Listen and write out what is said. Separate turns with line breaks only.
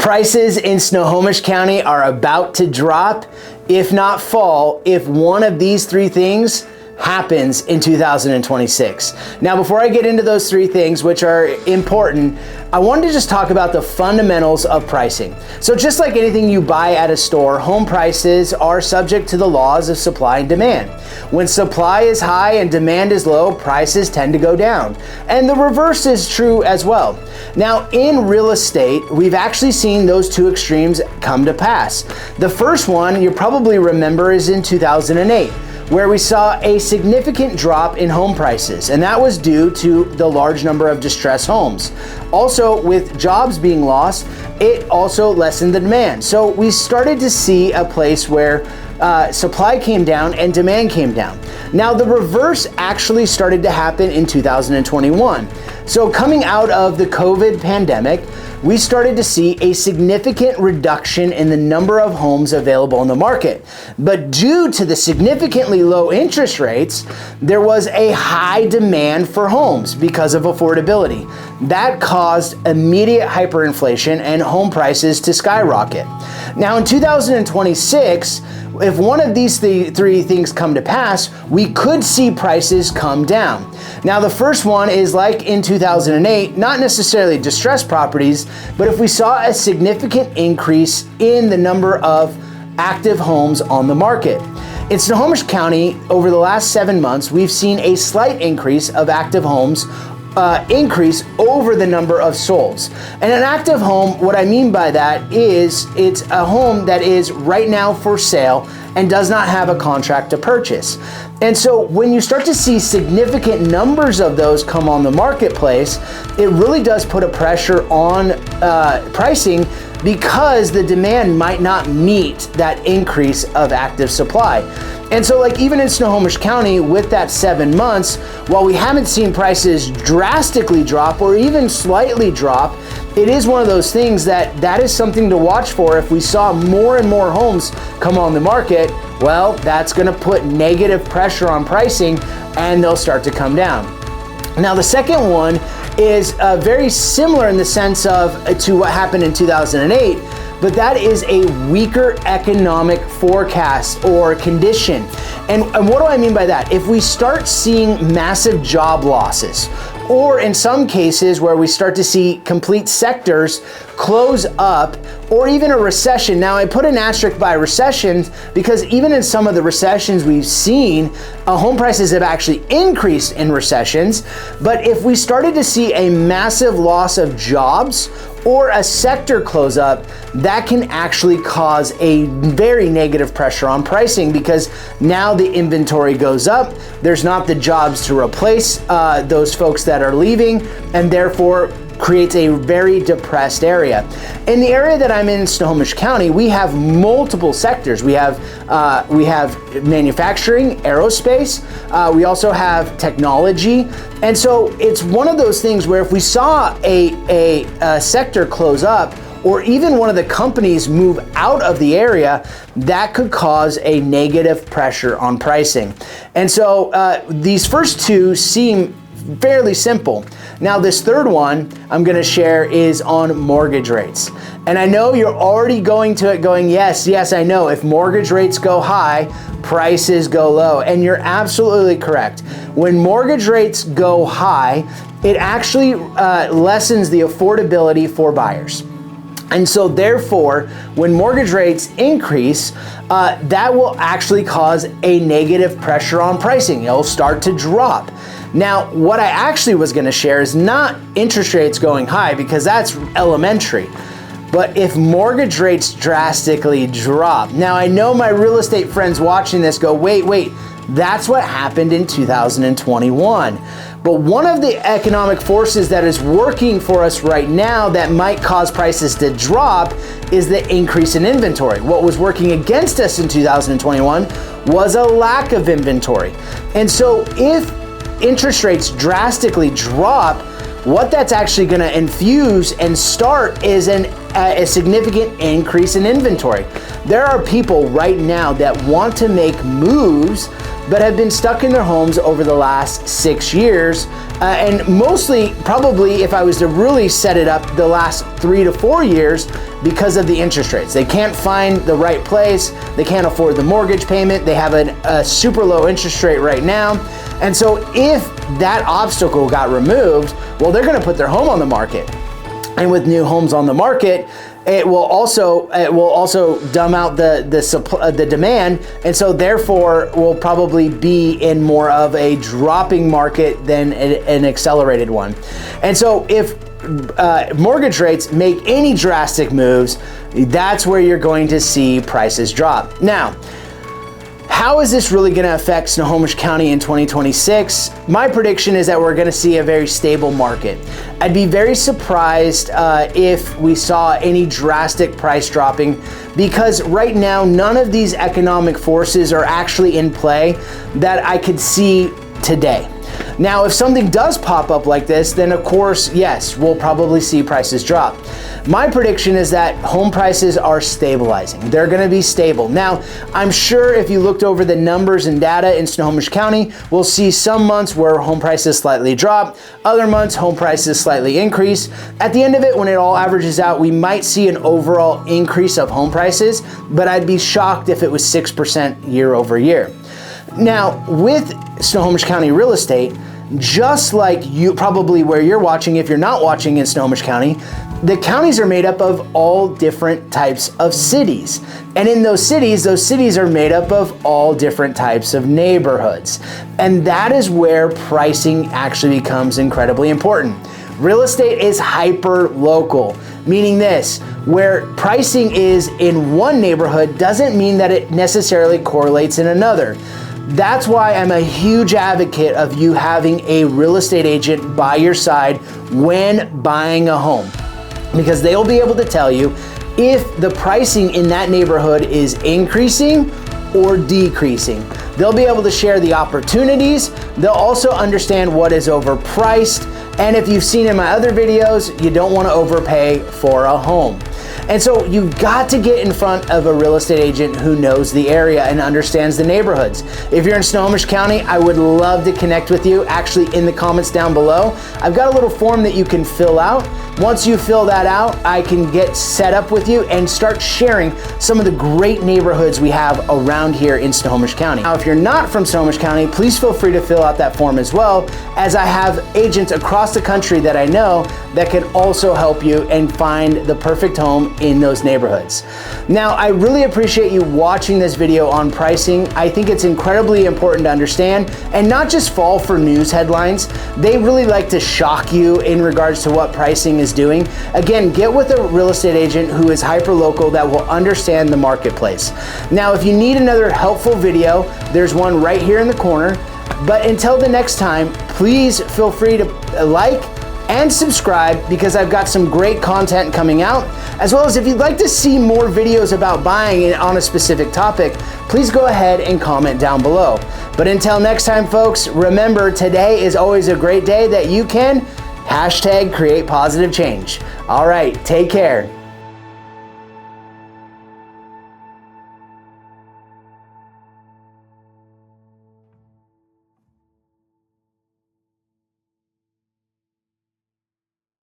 Prices in Snohomish County are about to drop, if not fall, if one of these three things happens in 2026. Now, before I get into those three things, which are important, I wanted to just talk about the fundamentals of pricing. So just like anything you buy at a store, home prices are subject to the laws of supply and demand. When supply is high and demand is low, prices tend to go down. And the reverse is true as well. Now, in real estate, we've actually seen those two extremes come to pass. The first one you probably remember is in 2008. Where we saw a significant drop in home prices, and that was due to the large number of distressed homes. Also, with jobs being lost, it also lessened the demand. So we started to see a place where supply came down and demand came down. Now, the reverse actually started to happen in 2021. So coming out of the COVID pandemic, we started to see a significant reduction in the number of homes available in the market. But due to the significantly low interest rates, there was a high demand for homes because of affordability. That caused immediate hyperinflation and home prices to skyrocket. Now in 2026, if one of these three things come to pass, we could see prices come down. Now, the first one is like in 2008, not necessarily distressed properties, but if we saw a significant increase in the number of active homes on the market. In Snohomish County, over the last 7 months, we've seen a slight increase of active homes increase over the number of solds. And an active home, what I mean by that is it's a home that is right now for sale and does not have a contract to purchase. And so when you start to see significant numbers of those come on the marketplace, it really does put a pressure on pricing because the demand might not meet that increase of active supply. And so like even in Snohomish County with that 7 months, while we haven't seen prices drastically drop or even slightly drop, it is one of those things that is something to watch for. If we saw more and more homes come on the market, well, that's gonna put negative pressure on pricing and they'll start to come down. Now, the second one is very similar in the sense of to what happened in 2008, but that is a weaker economic forecast or condition. And what do I mean by that? If we start seeing massive job losses, or in some cases where we start to see complete sectors close up, or even a recession. Now, I put an asterisk by recessions because even in some of the recessions we've seen, home prices have actually increased in recessions. But if we started to see a massive loss of jobs or a sector close up, that can actually cause a very negative pressure on pricing because now the inventory goes up. There's not the jobs to replace those folks that are leaving, and therefore creates a very depressed area. In the area that I'm in, Snohomish County, we have multiple sectors. We have manufacturing, aerospace. We also have technology. And so it's one of those things where if we saw a sector close up, or even one of the companies move out of the area, that could cause a negative pressure on pricing. And so these first two seem fairly simple. Now, this third one I'm going to share is on mortgage rates. And I know you're already going to it going, yes, I know. If mortgage rates go high, prices go low. And you're absolutely correct. When mortgage rates go high, it actually lessens the affordability for buyers. And so therefore, when mortgage rates increase, that will actually cause a negative pressure on pricing. It'll start to drop. Now, what I actually was going to share is not interest rates going high because that's elementary. But if mortgage rates drastically drop, now I know my real estate friends watching this go, wait, that's what happened in 2021. But one of the economic forces that is working for us right now that might cause prices to drop is the increase in inventory. What was working against us in 2021 was a lack of inventory. And so if interest rates drastically drop, what that's actually going to infuse and start is a significant increase in inventory. There are people right now that want to make moves but have been stuck in their homes over the last 6 years. And mostly, probably, if I was to really set it up, the last 3 to 4 years because of the interest rates. They can't find the right place. They can't afford the mortgage payment. They have a super low interest rate right now. And so if that obstacle got removed, well, they're going to put their home on the market. And with new homes on the market, it will also dumb out the demand, and so therefore will probably be in more of a dropping market than an accelerated one. And so if mortgage rates make any drastic moves, that's where you're going to see prices drop. Now, how is this really going to affect Snohomish County in 2026? My prediction is that we're going to see a very stable market. I'd be very surprised if we saw any drastic price dropping, because right now none of these economic forces are actually in play that I could see today. Now, if something does pop up like this, then of course, yes, we'll probably see prices drop. My prediction is that home prices are stabilizing. They're going to be stable. Now, I'm sure if you looked over the numbers and data in Snohomish County, we'll see some months where home prices slightly drop, other months home prices slightly increase. At the end of it, when it all averages out, we might see an overall increase of home prices, but I'd be shocked if it was 6% year over year. Now, with Snohomish County real estate, just like you probably where you're watching, if you're not watching in Snohomish County, the counties are made up of all different types of cities. And in those cities are made up of all different types of neighborhoods. And that is where pricing actually becomes incredibly important. Real estate is hyper local, meaning this, where pricing is in one neighborhood doesn't mean that it necessarily correlates in another. That's why I'm a huge advocate of you having a real estate agent by your side when buying a home, because they'll be able to tell you if the pricing in that neighborhood is increasing or decreasing. They'll be able to share the opportunities. They'll also understand what is overpriced. And if you've seen in my other videos, you don't want to overpay for a home. And so you've got to get in front of a real estate agent who knows the area and understands the neighborhoods. If you're in Snohomish County, I would love to connect with you. Actually, in the comments down below, I've got a little form that you can fill out. Once you fill that out, I can get set up with you and start sharing some of the great neighborhoods we have around here in Snohomish County. Now, if you're not from Snohomish County, please feel free to fill out that form as well, as I have agents across the country that I know that can also help you and find the perfect home in those neighborhoods. Now, I really appreciate you watching this video on pricing. I think it's incredibly important to understand and not just fall for news headlines. They really like to shock you in regards to what pricing is doing. Again, get with a real estate agent who is hyper local that will understand the marketplace. Now, if you need another helpful video, there's one right here in the corner. But until the next time, please feel free to like and subscribe, because I've got some great content coming out, as well as if you'd like to see more videos about buying on a specific topic, please go ahead and comment down below. But until next time, folks, remember, today is always a great day that you can #create positive change. All right, take care.